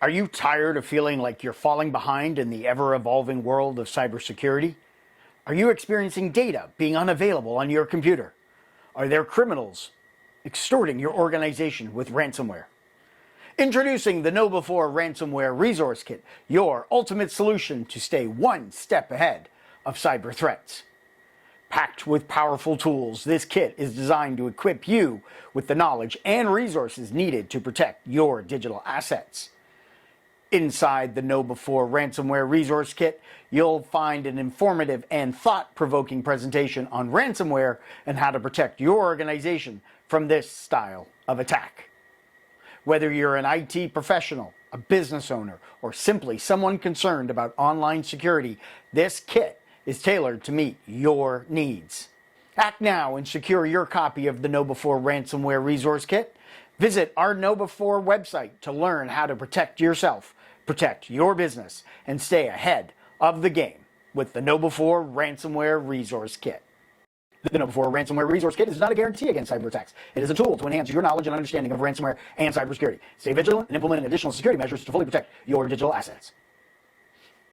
Are you tired of feeling like you're falling behind in the ever-evolving world of cybersecurity? Are you experiencing data being unavailable on your computer? Are there criminals extorting your organization with ransomware? Introducing the KnowBe4 Ransomware Resource Kit, your ultimate solution to stay one step ahead of cyber threats. Packed with powerful tools, this kit is designed to equip you with the knowledge and resources needed to protect your digital assets. Inside the KnowBe4 Ransomware Resource Kit, you'll find an informative and thought-provoking presentation on ransomware and how to protect your organization from this style of attack. Whether you're an IT professional, a business owner, or simply someone concerned about online security, this kit is tailored to meet your needs. Act now and secure your copy of the KnowBe4 Ransomware Resource Kit. Visit our KnowBe4 website to learn how to protect yourself, protect your business, and stay ahead of the game with the KnowBe4 Ransomware Resource Kit. The KnowBe4 Ransomware Resource Kit is not a guarantee against cyber attacks. It is a tool to enhance your knowledge and understanding of ransomware and cybersecurity. Stay vigilant and implement additional security measures to fully protect your digital assets.